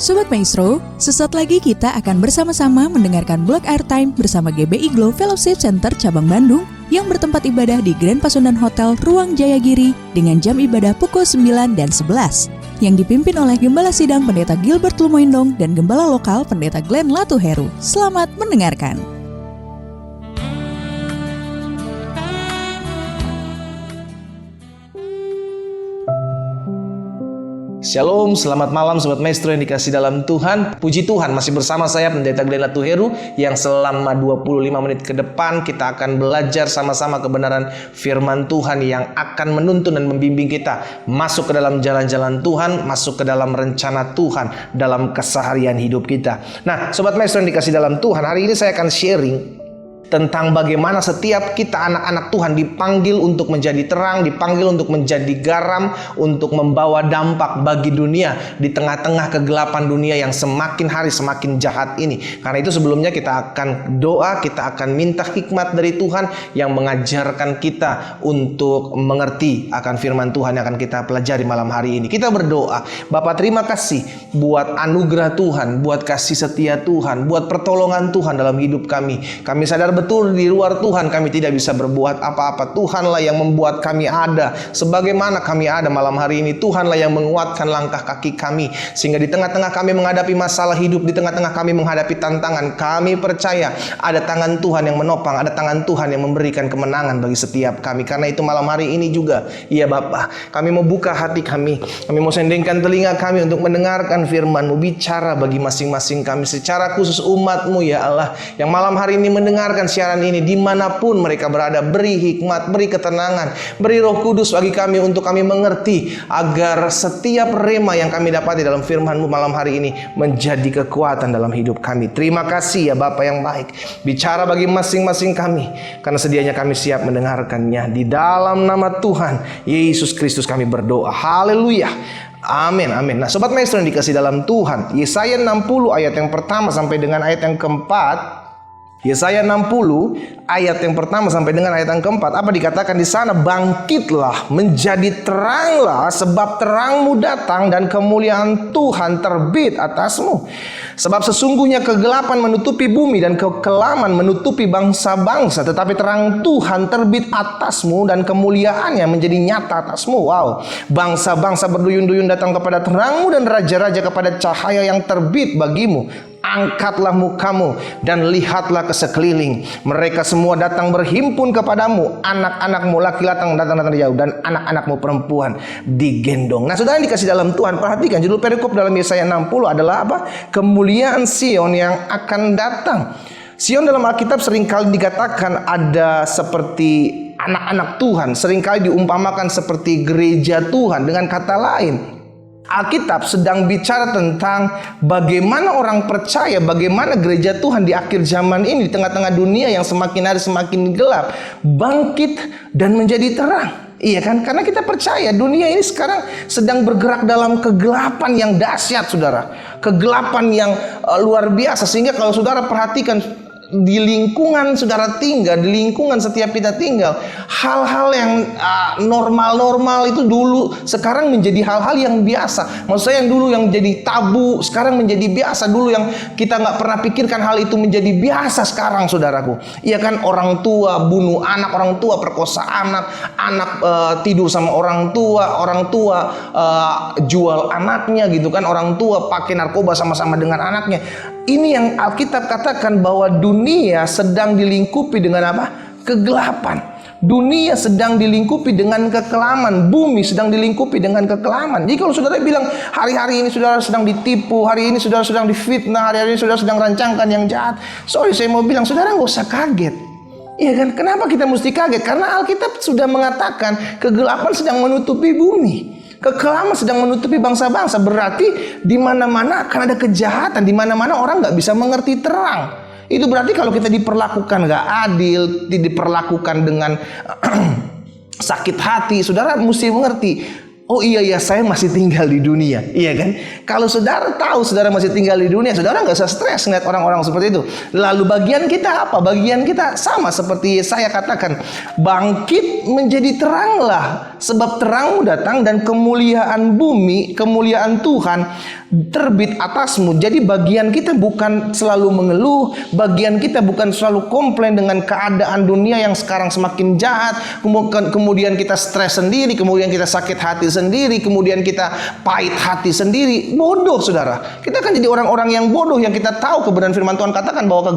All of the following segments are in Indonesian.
Sobat Maestro, sesaat lagi kita akan bersama-sama mendengarkan Blog Airtime bersama GBI Glow Fellowship Center Cabang Bandung yang bertempat ibadah di Grand Pasundan Hotel Ruang Jayagiri dengan jam ibadah pukul 9 dan 11 yang dipimpin oleh Gembala Sidang Pendeta Gilbert Lumoindong dan Gembala Lokal Pendeta Glenn Latuheru. Selamat mendengarkan. Shalom, selamat malam Sobat Maestro yang dikasih dalam Tuhan. Puji Tuhan, masih bersama saya Pendeta Glenn Latuheru yang selama 25 menit ke depan kita akan belajar sama-sama kebenaran firman Tuhan yang akan menuntun dan membimbing kita masuk ke dalam jalan-jalan Tuhan, masuk ke dalam rencana Tuhan dalam keseharian hidup kita. Nah, Sobat Maestro yang dikasih dalam Tuhan, hari ini saya akan sharing tentang bagaimana setiap kita anak-anak Tuhan dipanggil untuk menjadi terang, dipanggil untuk menjadi garam, untuk membawa dampak bagi dunia di tengah-tengah kegelapan dunia yang semakin hari semakin jahat ini. Karena itu sebelumnya kita akan doa, kita akan minta hikmat dari Tuhan yang mengajarkan kita untuk mengerti akan firman Tuhan yang akan kita pelajari malam hari ini. Kita berdoa, Bapa terima kasih buat anugerah Tuhan, buat kasih setia Tuhan, buat pertolongan Tuhan dalam hidup kami. Kami sadar betul di luar Tuhan kami tidak bisa berbuat apa-apa. Tuhanlah yang membuat kami ada. Sebagaimana kami ada malam hari ini, Tuhanlah yang menguatkan langkah kaki kami. Sehingga di tengah-tengah kami menghadapi masalah hidup, di tengah-tengah kami menghadapi tantangan, kami percaya ada tangan Tuhan yang menopang, ada tangan Tuhan yang memberikan kemenangan bagi setiap kami. Karena itu malam hari ini juga, ya Bapa, kami mau buka hati kami mau sendengkan telinga kami untuk mendengarkan firman-Mu. Bicara bagi masing-masing kami, secara khusus umat-Mu ya Allah, yang malam hari ini mendengarkan siaran ini dimanapun mereka berada. Beri hikmat, beri ketenangan, beri Roh Kudus bagi kami untuk kami mengerti, agar setiap rema yang kami dapati dalam firman-Mu malam hari ini menjadi kekuatan dalam hidup kami. Terima kasih ya Bapa yang baik. Bicara bagi masing-masing kami, karena sedianya kami siap mendengarkannya. Di dalam nama Tuhan Yesus Kristus kami berdoa. Haleluya. Amin, amin. Nah Sobat Maestro yang dikasih dalam Tuhan, Yesaya 60 ayat yang pertama sampai dengan ayat yang keempat. Yesaya 60 ayat yang pertama sampai dengan ayat yang keempat. Apa dikatakan di sana? Bangkitlah, menjadi teranglah, sebab terangmu datang dan kemuliaan Tuhan terbit atasmu. Sebab sesungguhnya kegelapan menutupi bumi dan kekelaman menutupi bangsa-bangsa, tetapi terang Tuhan terbit atasmu dan kemuliaannya menjadi nyata atasmu. Wow. Bangsa-bangsa berduyun-duyun datang kepada terangmu dan raja-raja kepada cahaya yang terbit bagimu. Angkatlah mukamu dan lihatlah ke sekeliling. Mereka semua datang berhimpun kepadamu. Anak-anakmu laki-laki datang jauh, dan anak-anakmu perempuan digendong. Nah saudara yang dikasih dalam Tuhan, perhatikan judul perikop dalam Yesaya 60 adalah apa? Kemuliaan Sion yang akan datang. Sion dalam Alkitab seringkali dikatakan ada seperti anak-anak Tuhan, seringkali diumpamakan seperti gereja Tuhan. Dengan kata lain, Alkitab sedang bicara tentang bagaimana orang percaya, bagaimana gereja Tuhan di akhir zaman ini, di tengah-tengah dunia yang semakin hari semakin gelap, bangkit dan menjadi terang. Iya kan? Karena kita percaya dunia ini sekarang sedang bergerak dalam kegelapan yang dahsyat, saudara. Kegelapan yang luar biasa. Sehingga kalau saudara perhatikan di lingkungan saudara tinggal, di lingkungan setiap kita tinggal, hal-hal yang normal-normal itu dulu sekarang menjadi hal-hal yang biasa. Maksud saya yang dulu yang jadi tabu sekarang menjadi biasa. Dulu yang kita nggak pernah pikirkan hal itu menjadi biasa sekarang, saudaraku. Iya kan? Orang tua bunuh anak, orang tua perkosa anak, tidur sama orang tua jual anaknya gitu kan, orang tua pakai narkoba sama-sama dengan anaknya. Ini yang Alkitab katakan bahwa dunia sedang dilingkupi dengan apa? Kegelapan. Dunia sedang dilingkupi dengan kekelaman. Bumi sedang dilingkupi dengan kekelaman. Jadi kalau saudara bilang hari-hari ini saudara sedang ditipu, hari ini saudara sedang difitnah, hari-hari ini saudara sedang rancangkan yang jahat, sorry saya mau bilang saudara nggak usah kaget. Iya kan? Kenapa kita mesti kaget? Karena Alkitab sudah mengatakan kegelapan sedang menutupi bumi. Kekelaman sedang menutupi bangsa-bangsa. Berarti di mana-mana akan ada kejahatan, di mana-mana orang nggak bisa mengerti terang. Itu berarti kalau kita diperlakukan nggak adil, diperlakukan dengan sakit hati, saudara mesti mengerti. Oh iya saya masih tinggal di dunia, iya kan? Kalau saudara tahu saudara masih tinggal di dunia, saudara nggak usah stres ngeliat orang-orang seperti itu. Lalu bagian kita apa? Bagian kita sama seperti saya katakan, bangkit menjadi teranglah, Sebab terangmu datang dan kemuliaan bumi, kemuliaan Tuhan terbit atasmu. Jadi bagian kita bukan selalu mengeluh, bagian kita bukan selalu komplain dengan keadaan dunia yang sekarang semakin jahat, kemudian kita stres sendiri, kemudian kita sakit hati sendiri, kemudian kita pahit hati sendiri. Bodoh saudara, kita akan jadi orang-orang yang bodoh yang kita tahu kebenaran firman Tuhan katakan bahwa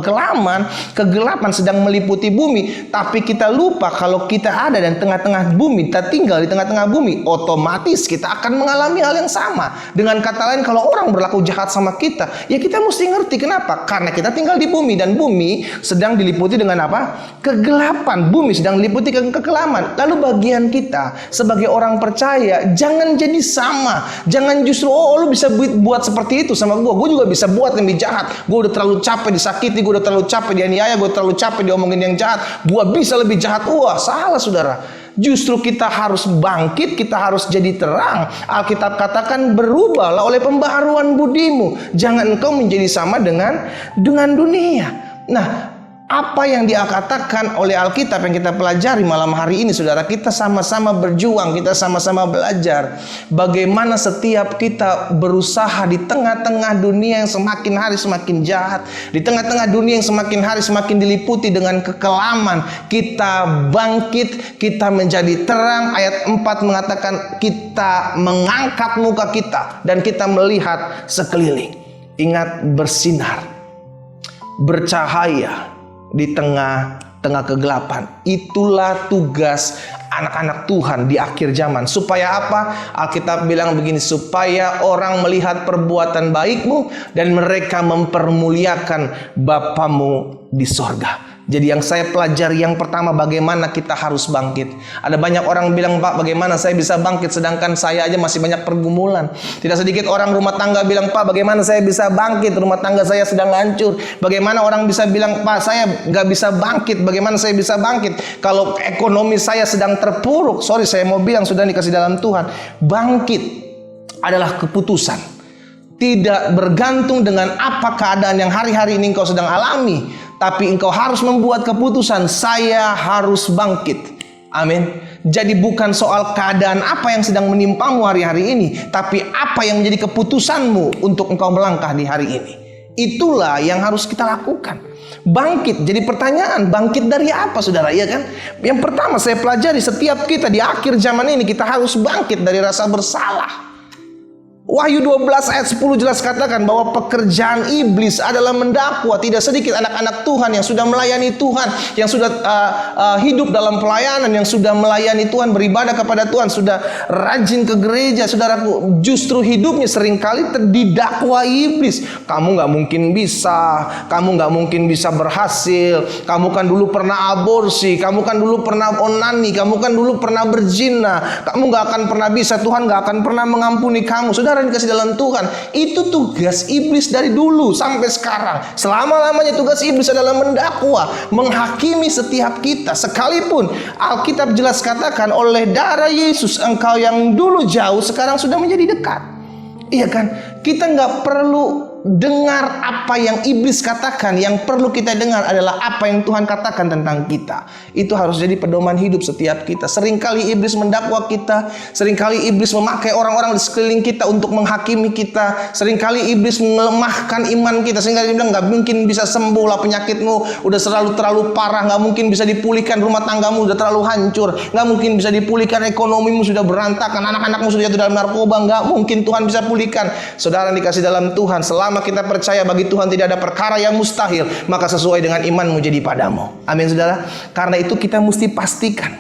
kegelapan sedang meliputi bumi, tapi kita lupa kalau kita ada di tengah-tengah bumi, kita tinggal di tengah-tengah bumi, otomatis kita akan mengalami hal yang sama. Dengan kata lain, kalau orang berlaku jahat sama kita, ya kita mesti ngerti kenapa. Karena kita tinggal di bumi, dan bumi sedang diliputi dengan apa? Kegelapan. Bumi sedang diliputi kegelapan. Lalu bagian kita sebagai orang percaya, jangan jadi sama. Jangan justru, lu bisa buat seperti itu sama gue juga bisa buat lebih jahat. Gue udah terlalu capek disakiti, gue udah terlalu capek dianiaya, gue terlalu capek diomongin yang jahat, gue bisa lebih jahat. Wah, salah saudara. Justru kita harus bangkit, kita harus jadi terang. Alkitab katakan berubahlah oleh pembaharuan budimu. Jangan engkau menjadi sama dengan dunia. Nah, apa yang dia katakan oleh Alkitab yang kita pelajari malam hari ini, saudara, kita sama-sama berjuang, kita sama-sama belajar bagaimana setiap kita berusaha di tengah-tengah dunia yang semakin hari semakin jahat, di tengah-tengah dunia yang semakin hari semakin diliputi dengan kekelaman, kita bangkit, kita menjadi terang. Ayat 4 mengatakan kita mengangkat muka kita dan kita melihat sekeliling. Ingat, bersinar, bercahaya di tengah-tengah kegelapan. Itulah tugas anak-anak Tuhan di akhir zaman. Supaya apa? Alkitab bilang begini, supaya orang melihat perbuatan baikmu dan mereka mempermuliakan Bapamu di sorga. Jadi yang saya pelajari yang pertama, bagaimana kita harus bangkit. Ada banyak orang bilang, Pak, bagaimana saya bisa bangkit sedangkan saya aja masih banyak pergumulan. Tidak sedikit orang rumah tangga bilang, Pak, bagaimana saya bisa bangkit, rumah tangga saya sedang hancur. Bagaimana orang bisa bilang, Pak, saya gak bisa bangkit. Bagaimana saya bisa bangkit kalau ekonomi saya sedang terpuruk. Sorry, saya mau bilang, sudah dikasih dalam Tuhan, bangkit adalah keputusan. Tidak bergantung dengan apa keadaan yang hari-hari ini engkau sedang alami, tapi engkau harus membuat keputusan, saya harus bangkit. Amin. Jadi bukan soal keadaan apa yang sedang menimpamu hari-hari ini, tapi apa yang menjadi keputusanmu untuk engkau melangkah di hari ini. Itulah yang harus kita lakukan. Bangkit. Jadi pertanyaan, bangkit dari apa, saudara? Iya kan? Yang pertama saya pelajari, setiap kita di akhir zaman ini kita harus bangkit dari rasa bersalah. Wahyu 12 ayat 10 jelas katakan bahwa pekerjaan iblis adalah mendakwa. Tidak sedikit anak-anak Tuhan yang sudah melayani Tuhan, yang sudah hidup dalam pelayanan, yang sudah melayani Tuhan, beribadah kepada Tuhan, sudah rajin ke gereja, saudaraku, justru hidupnya seringkali didakwa iblis. Kamu gak mungkin bisa, kamu gak mungkin bisa berhasil, kamu kan dulu pernah aborsi, kamu kan dulu pernah onani, kamu kan dulu pernah berzina, kamu gak akan pernah bisa, Tuhan gak akan pernah mengampuni kamu. Saudara dikasih dalam Tuhan, itu tugas iblis dari dulu sampai sekarang. Selama-lamanya tugas iblis adalah mendakwa, menghakimi setiap kita. Sekalipun Alkitab jelas katakan, oleh darah Yesus engkau yang dulu jauh sekarang sudah menjadi dekat. Iya kan? Kita nggak perlu dengar apa yang iblis katakan. Yang perlu kita dengar adalah apa yang Tuhan katakan tentang kita. Itu harus jadi pedoman hidup setiap kita. Seringkali iblis mendakwa kita, seringkali iblis memakai orang-orang di sekeliling kita untuk menghakimi kita, seringkali iblis melemahkan iman kita sehingga dia bilang nggak mungkin bisa sembuh lah penyakitmu, udah terlalu parah, nggak mungkin bisa dipulihkan, rumah tanggamu udah terlalu hancur, nggak mungkin bisa dipulihkan, ekonomimu sudah berantakan, anak-anakmu sudah jatuh dalam narkoba, nggak mungkin Tuhan bisa pulihkan. Saudara dikasih dalam Tuhan, selama kita percaya bagi Tuhan tidak ada perkara yang mustahil, maka sesuai dengan imanmu jadi padamu. Amin, saudara. Karena itu kita mesti pastikan,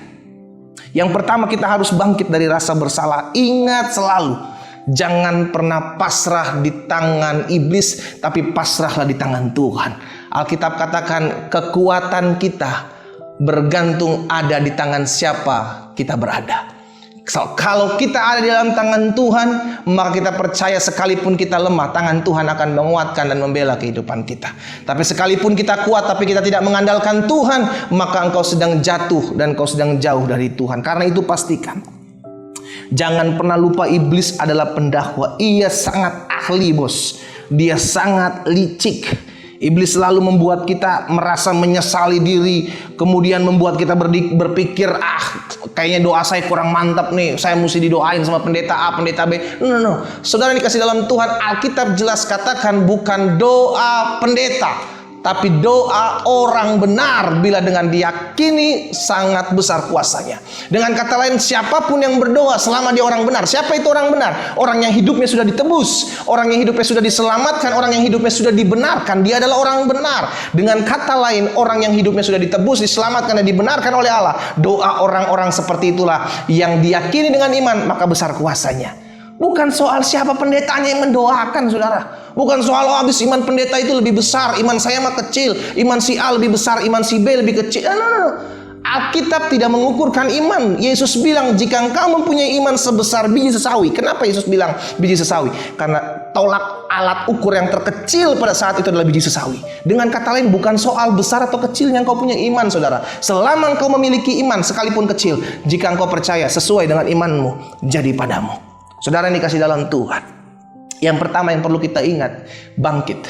yang pertama kita harus bangkit dari rasa bersalah. Ingat selalu, jangan pernah pasrah di tangan iblis, tapi pasrahlah di tangan Tuhan. Alkitab katakan kekuatan kita bergantung ada di tangan siapa kita berada. Kalau kita ada di dalam tangan Tuhan, maka kita percaya sekalipun kita lemah, tangan Tuhan akan menguatkan dan membela kehidupan kita. Tapi sekalipun kita kuat tapi kita tidak mengandalkan Tuhan, maka engkau sedang jatuh dan engkau sedang jauh dari Tuhan. Karena itu pastikan, jangan pernah lupa iblis adalah pendakwa. Ia sangat ahli, bos. Dia sangat licik. Iblis selalu membuat kita merasa menyesali diri, kemudian membuat kita berpikir, kayaknya doa saya kurang mantap nih, saya mesti didoain sama pendeta A, pendeta B. No. Saudara dikasih dalam Tuhan, Alkitab jelas katakan bukan doa pendeta, tapi doa orang benar bila dengan diyakini sangat besar kuasanya. Dengan kata lain, siapapun yang berdoa selama dia orang benar. Siapa itu orang benar? Orang yang hidupnya sudah ditebus, orang yang hidupnya sudah diselamatkan, orang yang hidupnya sudah dibenarkan. Dia adalah orang benar. Dengan kata lain, orang yang hidupnya sudah ditebus, diselamatkan dan dibenarkan oleh Allah. Doa orang-orang seperti itulah yang diyakini dengan iman, maka besar kuasanya. Bukan soal siapa pendetanya yang mendoakan, saudara. Bukan soal habis iman pendeta itu lebih besar, iman saya mah kecil, iman si A lebih besar, iman si B lebih kecil. No. Alkitab tidak mengukurkan iman. Yesus bilang, jika engkau mempunyai iman sebesar biji sesawi. Kenapa Yesus bilang biji sesawi? Karena tolak alat ukur yang terkecil pada saat itu adalah biji sesawi. Dengan kata lain, bukan soal besar atau kecilnya engkau punya iman, saudara. Selama engkau memiliki iman sekalipun kecil, jika engkau percaya sesuai dengan imanmu, jadi padamu. Saudara yang dikasih dalam Tuhan, yang pertama yang perlu kita ingat, bangkit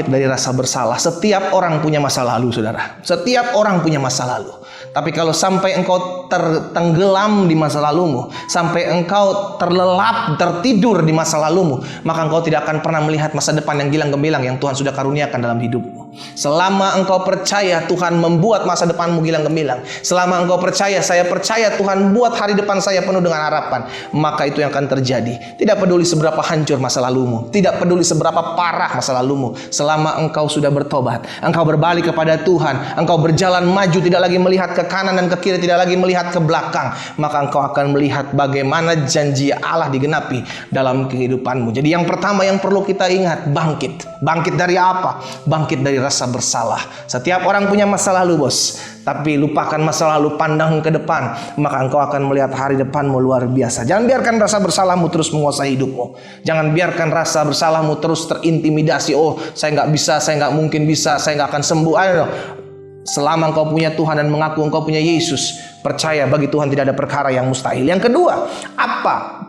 dari rasa bersalah. Setiap orang punya masa lalu, saudara. Setiap orang punya masa lalu. Tapi kalau sampai engkau tertenggelam di masa lalumu, sampai engkau terlelap, tertidur di masa lalumu, maka engkau tidak akan pernah melihat masa depan yang gilang gemilang yang Tuhan sudah karuniakan dalam hidupmu. Selama engkau percaya Tuhan membuat masa depanmu gilang gemilang, selama engkau percaya, saya percaya Tuhan buat hari depan saya penuh dengan harapan, maka itu yang akan terjadi. Tidak peduli seberapa hancur masa lalumu, tidak peduli seberapa parah masa lalumu, selama engkau sudah bertobat, engkau berbalik kepada Tuhan, engkau berjalan maju, tidak lagi melihat ke kanan dan ke kiri, tidak lagi melihat ke belakang, maka engkau akan melihat bagaimana janji Allah digenapi dalam kehidupanmu. Jadi yang pertama yang perlu kita ingat, bangkit dari apa? Bangkit dari rasa bersalah. Setiap orang punya masa lalu, bos. Tapi lupakan masa lalu, pandang ke depan, maka engkau akan melihat hari depanmu luar biasa. Jangan biarkan rasa bersalahmu terus menguasai hidupmu. Jangan biarkan rasa bersalahmu terus terintimidasi. Oh, saya nggak bisa, saya nggak mungkin bisa, saya nggak akan sembuh. Ayo. Selama engkau punya Tuhan dan mengaku engkau punya Yesus, percaya bagi Tuhan tidak ada perkara yang mustahil. Yang kedua, apa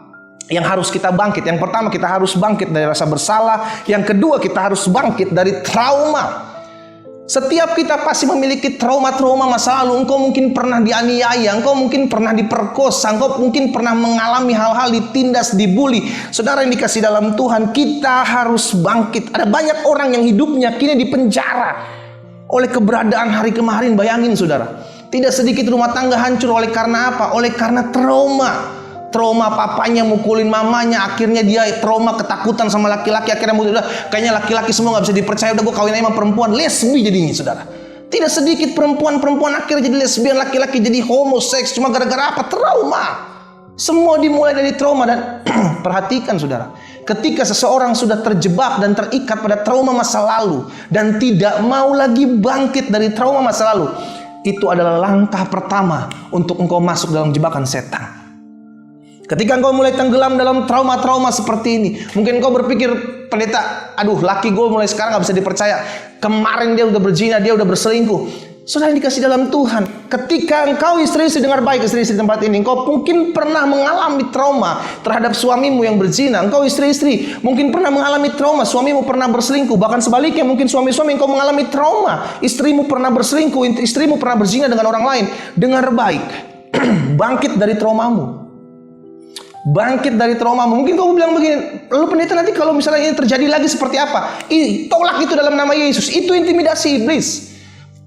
yang harus kita bangkit? Yang pertama, kita harus bangkit dari rasa bersalah. Yang kedua, kita harus bangkit dari trauma. Setiap kita pasti memiliki trauma-trauma masa lalu. Engkau mungkin pernah dianiaya, engkau mungkin pernah diperkosa, engkau mungkin pernah mengalami hal-hal, ditindas, dibully. Saudara yang dikasih dalam Tuhan, kita harus bangkit. Ada banyak orang yang hidupnya kini di penjara oleh keberadaan hari kemarin. Bayangin, saudara, tidak sedikit rumah tangga hancur oleh karena apa? Oleh karena trauma. Trauma papanya mukulin mamanya, akhirnya dia trauma ketakutan sama laki-laki, akhirnya udah kayaknya laki-laki semua nggak bisa dipercaya, udah gue kawin aja sama perempuan, lesbi jadinya, saudara. Tidak sedikit perempuan akhirnya jadi lesbian, laki-laki jadi homoseks, cuma gara-gara apa? Trauma. Semua dimulai dari trauma. Dan perhatikan, saudara, ketika seseorang sudah terjebak dan terikat pada trauma masa lalu dan tidak mau lagi bangkit dari trauma masa lalu, itu adalah langkah pertama untuk engkau masuk dalam jebakan setan. Ketika engkau mulai tenggelam dalam trauma-trauma seperti ini, mungkin engkau berpikir, pendeta, aduh, laki gue mulai sekarang gak bisa dipercaya. Kemarin dia udah berzina, dia udah berselingkuh. Saudara yang dikasih dalam Tuhan, ketika engkau istri-istri, dengar baik istri-istri tempat ini, engkau mungkin pernah mengalami trauma terhadap suamimu yang berzina. Engkau istri-istri mungkin pernah mengalami trauma, suamimu pernah berselingkuh. Bahkan sebaliknya, mungkin suami-suami engkau mengalami trauma, istrimu pernah berselingkuh, istrimu pernah berzina dengan orang lain. Dengar baik, bangkit dari traumamu. Bangkit dari trauma. Mungkin kamu bilang begini, lalu pendeta, nanti kalau misalnya ini terjadi lagi seperti apa? Tolak itu dalam nama Yesus. Itu intimidasi iblis.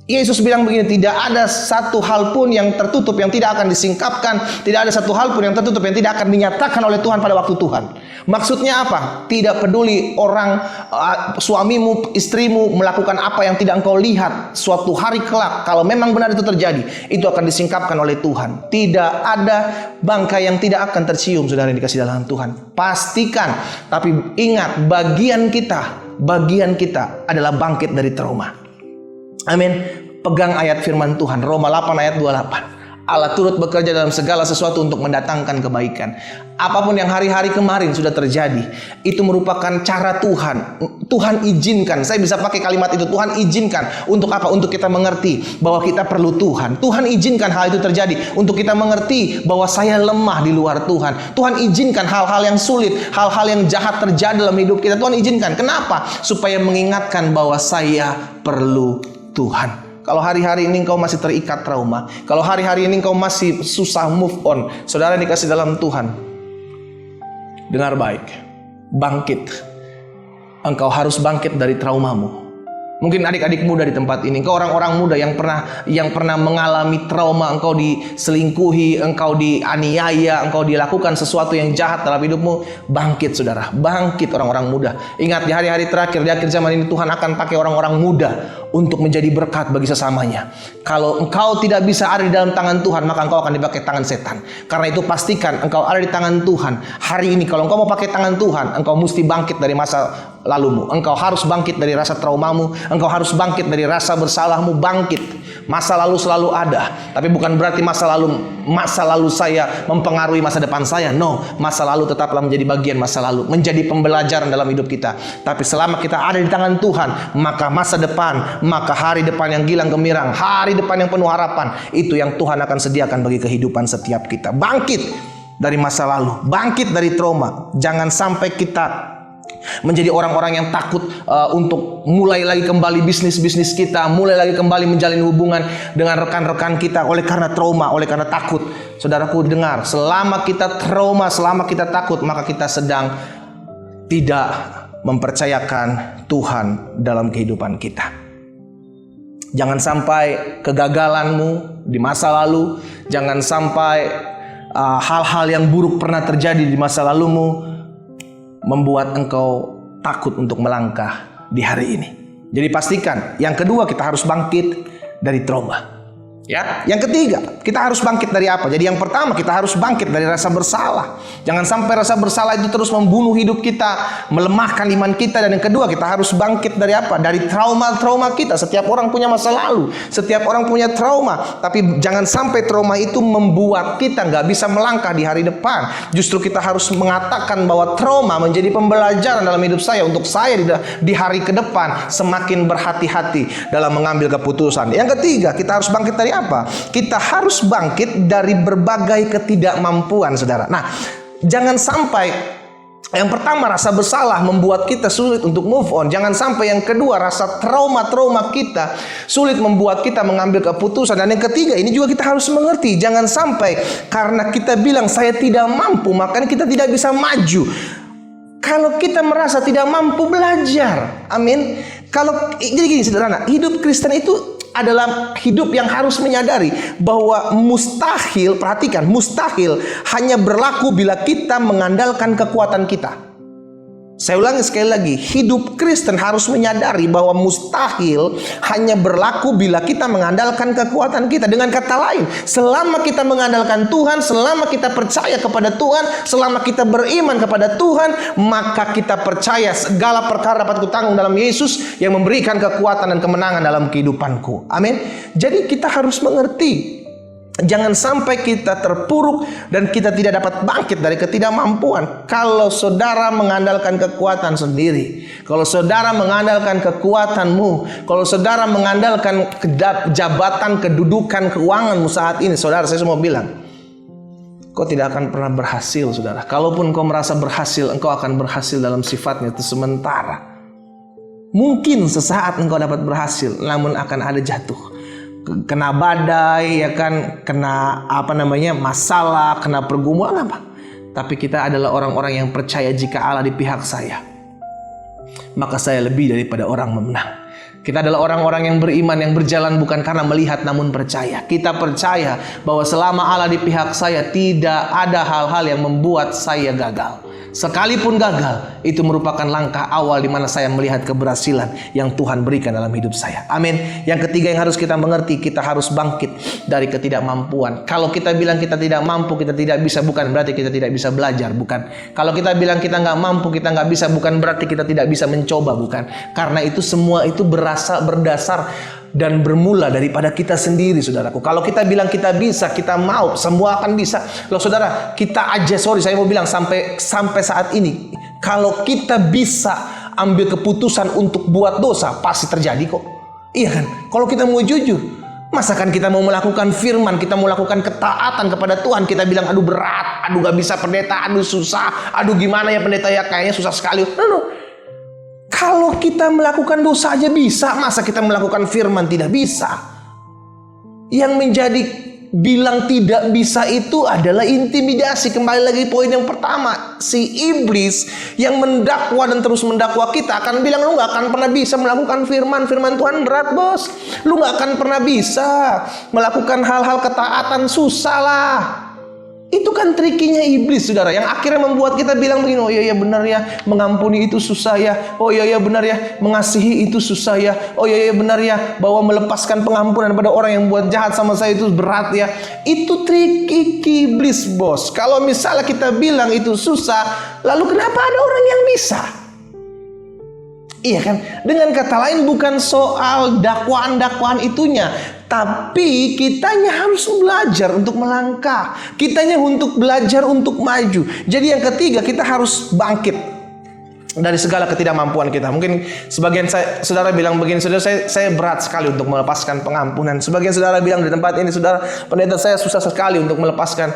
Yesus bilang begini, tidak ada satu hal pun yang tertutup yang tidak akan disingkapkan, tidak ada satu hal pun yang tertutup yang tidak akan dinyatakan oleh Tuhan pada waktu Tuhan. Maksudnya apa? Tidak peduli orang, suamimu, istrimu melakukan apa yang tidak engkau lihat, suatu hari kelak kalau memang benar itu terjadi, itu akan disingkapkan oleh Tuhan. Tidak ada bangkai yang tidak akan tercium, saudara yang dikasih dalam Tuhan. Pastikan, tapi ingat, bagian kita adalah bangkit dari trauma. Amin. Pegang ayat firman Tuhan, Roma 8 ayat 28. Allah turut bekerja dalam segala sesuatu untuk mendatangkan kebaikan. Apapun yang hari-hari kemarin sudah terjadi, itu merupakan cara Tuhan. Tuhan izinkan, saya bisa pakai kalimat itu, Tuhan izinkan. Untuk apa? Untuk kita mengerti bahwa kita perlu Tuhan. Tuhan izinkan hal itu terjadi untuk kita mengerti bahwa saya lemah di luar Tuhan. Tuhan izinkan hal-hal yang sulit, hal-hal yang jahat terjadi dalam hidup kita. Tuhan izinkan. Kenapa? Supaya mengingatkan bahwa saya perlu Tuhan. Kalau hari-hari ini engkau masih terikat trauma, kalau hari-hari ini engkau masih susah move on, saudara dikasih dalam Tuhan, dengar baik, bangkit. Engkau harus bangkit dari traumamu. Mungkin adik-adik muda di tempat ini, engkau orang-orang muda yang pernah mengalami trauma, engkau diselingkuhi, engkau dianiaya, engkau dilakukan sesuatu yang jahat dalam hidupmu. Bangkit saudara, bangkit orang-orang muda. Ingat, di hari-hari terakhir, di akhir zaman ini Tuhan akan pakai orang-orang muda untuk menjadi berkat bagi sesamanya. Kalau engkau tidak bisa ada di dalam tangan Tuhan, maka engkau akan dipakai tangan setan. Karena itu pastikan engkau ada di tangan Tuhan. Hari ini kalau engkau mau pakai tangan Tuhan, engkau mesti bangkit dari masa lalumu. Engkau harus bangkit dari rasa traumamu. Engkau harus bangkit dari rasa bersalahmu. Bangkit. Masa lalu selalu ada, tapi bukan berarti masa lalu saya mempengaruhi masa depan saya. No, masa lalu tetaplah menjadi bagian masa lalu, menjadi pembelajaran dalam hidup kita. Tapi selama kita ada di tangan Tuhan, maka masa depan, maka hari depan yang gilang gemilang, hari depan yang penuh harapan, itu yang Tuhan akan sediakan bagi kehidupan setiap kita. Bangkit dari masa lalu, bangkit dari trauma. Jangan sampai kita menjadi orang-orang yang takut untuk mulai lagi kembali bisnis kita, mulai lagi kembali menjalin hubungan dengan rekan-rekan kita oleh karena trauma, oleh karena takut. Saudaraku dengar, selama kita trauma, selama kita takut, maka kita sedang tidak mempercayakan Tuhan dalam kehidupan kita. Jangan sampai kegagalanmu di masa lalu, jangan sampai hal-hal yang buruk pernah terjadi di masa lalumu membuat engkau takut untuk melangkah di hari ini. Jadi pastikan, yang kedua kita harus bangkit dari trauma. Ya, yang ketiga, kita harus bangkit dari apa? Jadi yang pertama, kita harus bangkit dari rasa bersalah. Jangan sampai rasa bersalah itu terus membunuh hidup kita, melemahkan iman kita. Dan yang kedua, kita harus bangkit dari apa? Dari trauma-trauma kita. Setiap orang punya masa lalu, setiap orang punya trauma. Tapi jangan sampai trauma itu membuat kita nggak bisa melangkah di hari depan. Justru kita harus mengatakan bahwa trauma menjadi pembelajaran dalam hidup saya. Untuk saya di hari ke depan semakin berhati-hati dalam mengambil keputusan. Yang ketiga, kita harus bangkit dari apa? Kita harus bangkit dari berbagai ketidakmampuan, saudara. Nah, jangan sampai yang pertama rasa bersalah membuat kita sulit untuk move on. Jangan sampai yang kedua rasa trauma-trauma kita sulit membuat kita mengambil keputusan. Dan yang ketiga, ini juga kita harus mengerti, jangan sampai karena kita bilang saya tidak mampu, makanya kita tidak bisa maju. Kalau kita merasa tidak mampu, belajar. Amin. Jadi gini sederhana, hidup Kristen itu adalah hidup yang harus menyadari bahwa mustahil, perhatikan, mustahil hanya berlaku bila kita mengandalkan kekuatan kita. Saya ulangi sekali lagi, hidup Kristen harus menyadari bahwa mustahil hanya berlaku bila kita mengandalkan kekuatan kita. Dengan kata lain, selama kita mengandalkan Tuhan, selama kita percaya kepada Tuhan, selama kita beriman kepada Tuhan, maka kita percaya segala perkara dapat kutanggung dalam Yesus yang memberikan kekuatan dan kemenangan dalam kehidupanku. Amin. Jadi kita harus mengerti, jangan sampai kita terpuruk dan kita tidak dapat bangkit dari ketidakmampuan. Kalau saudara mengandalkan kekuatan sendiri, kalau saudara mengandalkan kekuatanmu, kalau saudara mengandalkan jabatan, kedudukan, keuanganmu saat ini, saudara, saya semua bilang, kau tidak akan pernah berhasil, saudara. Kalaupun kau merasa berhasil, engkau akan berhasil dalam sifatnya itu sementara. Mungkin sesaat engkau dapat berhasil, namun akan ada jatuh. Kena badai, ya kan, kena masalah, kena pergumulan apa. Tapi kita adalah orang-orang yang percaya jika Allah di pihak saya, maka saya lebih daripada orang memenang. Kita adalah orang-orang yang beriman, yang berjalan bukan karena melihat namun percaya. Kita percaya bahwa selama Allah di pihak saya, tidak ada hal-hal yang membuat saya gagal. Sekalipun gagal, itu merupakan langkah awal di mana saya melihat keberhasilan yang Tuhan berikan dalam hidup saya. Amin. Yang ketiga yang harus kita mengerti, kita harus bangkit dari ketidakmampuan. Kalau kita bilang kita tidak mampu, kita tidak bisa, bukan berarti kita tidak bisa belajar, bukan. Kalau kita bilang kita nggak mampu, kita nggak bisa, bukan berarti kita tidak bisa mencoba, bukan. Karena itu semua itu berdasar dan bermula daripada kita sendiri, saudaraku. Kalau kita bilang kita bisa, kita mau, semua akan bisa. Loh saudara, kita aja, saya mau bilang sampai saat ini, kalau kita bisa ambil keputusan untuk buat dosa, pasti terjadi kok. Iya kan? Kalau kita mau jujur, masakan kita mau melakukan firman, kita mau melakukan ketaatan kepada Tuhan, kita bilang aduh berat, aduh gak bisa pendeta, aduh susah, aduh gimana ya pendeta ya, kayaknya susah sekali. Kalau kita melakukan dosa aja bisa, masa kita melakukan firman tidak bisa? Yang menjadi bilang tidak bisa itu adalah intimidasi. Kembali lagi poin yang pertama, si iblis yang mendakwa dan terus mendakwa kita akan bilang lu gak akan pernah bisa melakukan firman Tuhan berat bos, lu gak akan pernah bisa melakukan hal-hal ketaatan, susah lah. Itu kan trikinya iblis, saudara, yang akhirnya membuat kita bilang begini, oh iya benar ya, mengampuni itu susah ya, oh iya benar ya, mengasihi itu susah ya, oh iya benar ya, bahwa melepaskan pengampunan pada orang yang buat jahat sama saya itu berat ya. Itu trik iblis, bos. Kalau misalnya kita bilang itu susah, lalu kenapa ada orang yang bisa? Iya kan? Dengan kata lain bukan soal dakwaan-dakwaan itunya, tapi kitanya harus belajar untuk melangkah. Kitanya untuk belajar untuk maju. Jadi yang ketiga, kita harus bangkit dari segala ketidakmampuan kita. Mungkin sebagian saudara bilang begini, saudara, saya berat sekali untuk melepaskan pengampunan. Sebagian saudara bilang di tempat ini, saudara, pendeta, saya susah sekali untuk melepaskan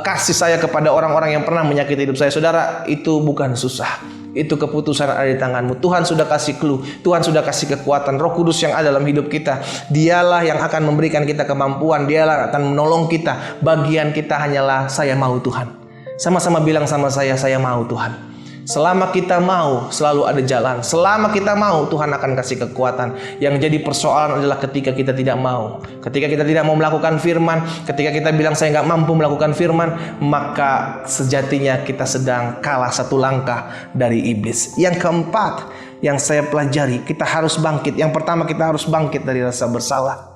kasih saya kepada orang-orang yang pernah menyakiti hidup saya. Saudara, itu bukan susah. Itu keputusan ada di tanganmu. Tuhan sudah kasih clue, Tuhan sudah kasih kekuatan. Roh Kudus yang ada dalam hidup kita, dialah yang akan memberikan kita kemampuan, dialah akan menolong kita. Bagian kita hanyalah saya mau Tuhan. Sama-sama bilang sama saya mau Tuhan. Selama kita mau, selalu ada jalan. Selama kita mau, Tuhan akan kasih kekuatan. Yang jadi persoalan adalah ketika kita tidak mau. Ketika kita tidak mau melakukan firman, ketika kita bilang saya nggak mampu melakukan firman, maka sejatinya kita sedang kalah satu langkah dari iblis. Yang keempat yang saya pelajari, kita harus bangkit. Yang pertama, kita harus bangkit dari rasa bersalah.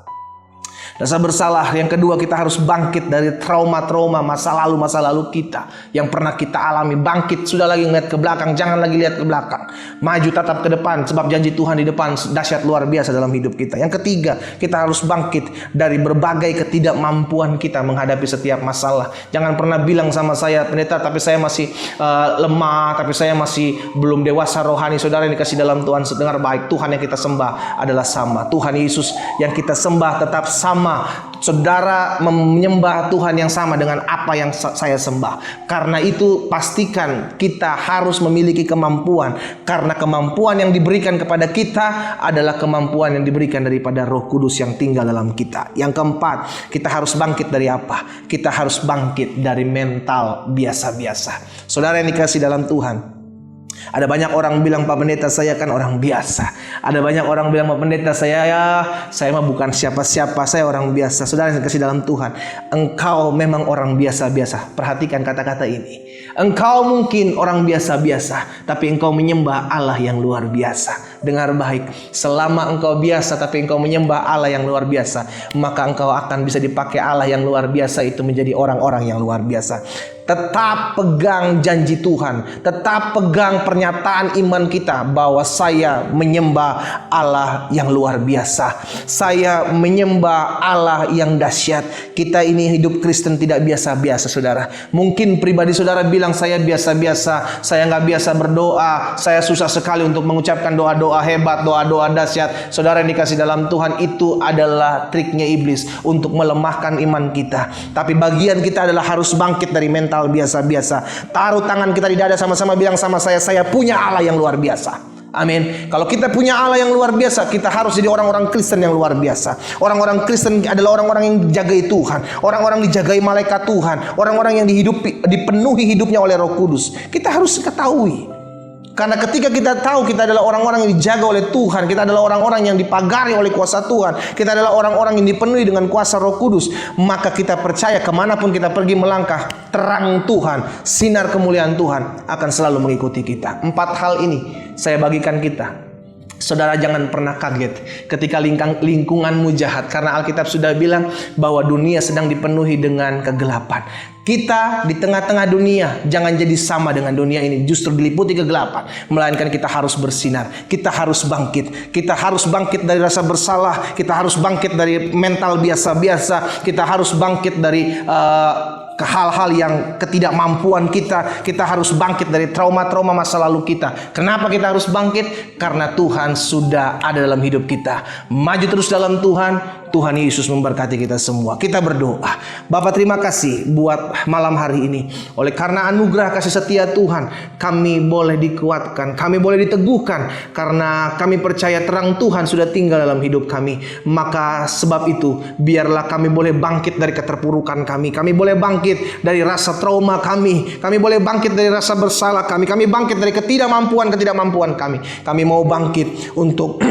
Rasa bersalah. Yang kedua, kita harus bangkit dari trauma-trauma masa lalu kita yang pernah kita alami. Bangkit, sudah lagi ngeliat ke belakang, jangan lagi lihat ke belakang. Maju, tatap ke depan, sebab janji Tuhan di depan dahsyat luar biasa dalam hidup kita. Yang ketiga, kita harus bangkit dari berbagai ketidakmampuan kita menghadapi setiap masalah. Jangan pernah bilang sama saya, pendeta, tapi saya masih lemah, tapi saya masih belum dewasa rohani. Saudara yang dikasih dalam Tuhan, dengar baik, Tuhan yang kita sembah adalah sama. Tuhan Yesus yang kita sembah tetap sama. Saudara menyembah Tuhan yang sama dengan apa yang saya sembah. Karena itu pastikan kita harus memiliki kemampuan. Karena kemampuan yang diberikan kepada kita adalah kemampuan yang diberikan daripada Roh Kudus yang tinggal dalam kita. Yang keempat, kita harus bangkit dari apa? Kita harus bangkit dari mental biasa-biasa. Saudara yang dikasih dalam Tuhan, ada banyak orang bilang, Pak Pendeta, saya kan orang biasa. Ada banyak orang bilang, Pak Pendeta, saya mah bukan siapa-siapa, saya orang biasa. Saudara yang dikasih dalam Tuhan, engkau memang orang biasa-biasa. Perhatikan kata-kata ini. Engkau mungkin orang biasa-biasa, tapi engkau menyembah Allah yang luar biasa. Dengar baik, selama engkau biasa tapi engkau menyembah Allah yang luar biasa, maka engkau akan bisa dipakai Allah yang luar biasa itu menjadi orang-orang yang luar biasa. Tetap pegang janji Tuhan, tetap pegang pernyataan iman kita bahwa saya menyembah Allah yang luar biasa, saya menyembah Allah yang dahsyat. Kita ini hidup Kristen tidak biasa-biasa, saudara. Mungkin pribadi saudara bilang, saya biasa-biasa, saya nggak biasa berdoa, saya susah sekali untuk mengucapkan doa-doa hebat, doa-doa dahsyat. Saudara yang dikasih dalam Tuhan, itu adalah triknya iblis untuk melemahkan iman kita. Tapi bagian kita adalah harus bangkit dari mental biasa-biasa. Taruh tangan kita di dada, sama-sama bilang sama saya punya Allah yang luar biasa. Amin. Kalau kita punya Allah yang luar biasa, kita harus jadi orang-orang Kristen yang luar biasa. Orang-orang Kristen adalah orang-orang yang dijagai Tuhan, orang-orang dijagai malaikat Tuhan, orang-orang yang dipenuhi hidupnya oleh Roh Kudus. Kita harus ketahui. Karena ketika kita tahu kita adalah orang-orang yang dijaga oleh Tuhan, kita adalah orang-orang yang dipagari oleh kuasa Tuhan, kita adalah orang-orang yang dipenuhi dengan kuasa Roh Kudus, maka kita percaya kemanapun kita pergi melangkah, terang Tuhan, sinar kemuliaan Tuhan akan selalu mengikuti kita. 4 hal ini saya bagikan kita. Saudara, jangan pernah kaget ketika lingkunganmu jahat, karena Alkitab sudah bilang bahwa dunia sedang dipenuhi dengan kegelapan. Kita di tengah-tengah dunia jangan jadi sama dengan dunia ini, justru diliputi kegelapan, melainkan kita harus bersinar, kita harus bangkit, kita harus bangkit dari rasa bersalah, kita harus bangkit dari mental biasa-biasa, kita harus bangkit dari ke hal-hal yang ketidakmampuan kita harus bangkit dari trauma-trauma masa lalu kita. Kenapa kita harus bangkit? Karena Tuhan sudah ada dalam hidup kita. Maju terus dalam Tuhan. Tuhan Yesus memberkati kita semua. Kita berdoa. Bapa, terima kasih buat malam hari ini. Oleh karena anugerah kasih setia Tuhan, kami boleh dikuatkan, kami boleh diteguhkan, karena kami percaya terang Tuhan sudah tinggal dalam hidup kami. Maka sebab itu, biarlah kami boleh bangkit dari keterpurukan kami boleh bangkit dari rasa trauma kami boleh bangkit dari rasa bersalah kami bangkit dari ketidakmampuan kami. Kami mau bangkit untuk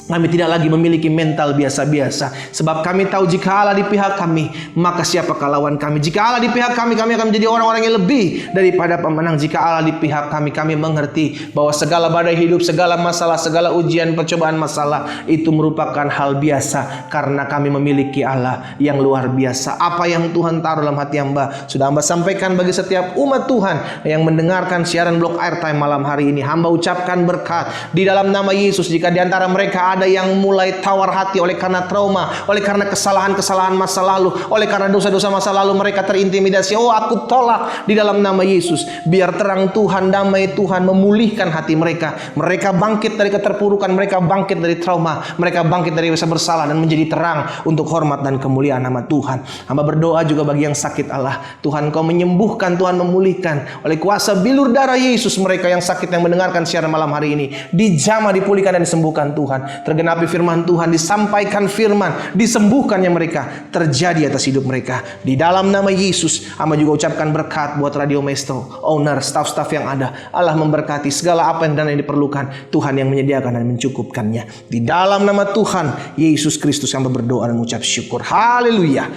kami tidak lagi memiliki mental biasa-biasa. Sebab kami tahu jika Allah di pihak kami, maka siapakah lawan kami? Jika Allah di pihak kami akan menjadi orang-orang yang lebih daripada pemenang. Jika Allah di pihak kami mengerti bahwa segala badai hidup, segala masalah, segala ujian, percobaan, masalah itu merupakan hal biasa, karena kami memiliki Allah yang luar biasa. Apa yang Tuhan taruh dalam hati hamba sudah hamba sampaikan bagi setiap umat Tuhan yang mendengarkan siaran Blok Airtime malam hari ini. Hamba ucapkan berkat di dalam nama Yesus. Jika di antara mereka ada yang mulai tawar hati oleh karena trauma, oleh karena kesalahan-kesalahan masa lalu, oleh karena dosa-dosa masa lalu, mereka terintimidasi. Oh, aku tolak di dalam nama Yesus. Biar terang Tuhan, damai Tuhan memulihkan hati mereka. Mereka bangkit dari keterpurukan, mereka bangkit dari trauma, mereka bangkit dari rasa bersalah dan menjadi terang untuk hormat dan kemuliaan nama Tuhan. Hamba berdoa juga bagi yang sakit, Allah. Tuhan, Kau menyembuhkan, Tuhan memulihkan oleh kuasa bilur darah Yesus. Mereka yang sakit yang mendengarkan siaran malam hari ini dijamah, dipulihkan dan disembuhkan Tuhan. Tergenapi firman Tuhan, disampaikan firman, disembuhkannya mereka, terjadi atas hidup mereka. Di dalam nama Yesus, hamba juga ucapkan berkat buat Radio Maestro, owner, staff-staff yang ada. Allah memberkati segala apa yang dan yang diperlukan. Tuhan yang menyediakan dan mencukupkannya. Di dalam nama Tuhan Yesus Kristus hamba berdoa dan mengucap syukur. Haleluya.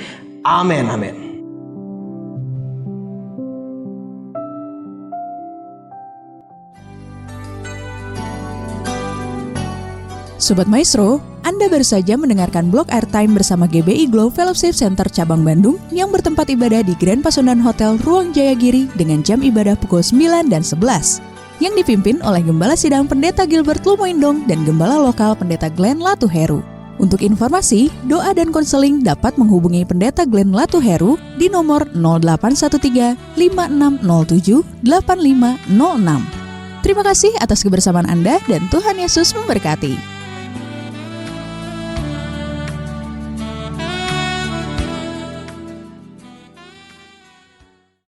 Amin, amin. Sobat Maestro, Anda baru saja mendengarkan Blok Airtime bersama GBI Glow Fellowship Center Cabang Bandung yang bertempat ibadah di Grand Pasundan Hotel Ruang Jayagiri dengan jam ibadah pukul 9 dan 11 yang dipimpin oleh Gembala Sidang Pendeta Gilbert Lumoindong dan Gembala Lokal Pendeta Glenn Latuheru. Untuk informasi, doa dan konseling dapat menghubungi Pendeta Glenn Latuheru di nomor 0813 5607 8506. Terima kasih atas kebersamaan Anda dan Tuhan Yesus memberkati.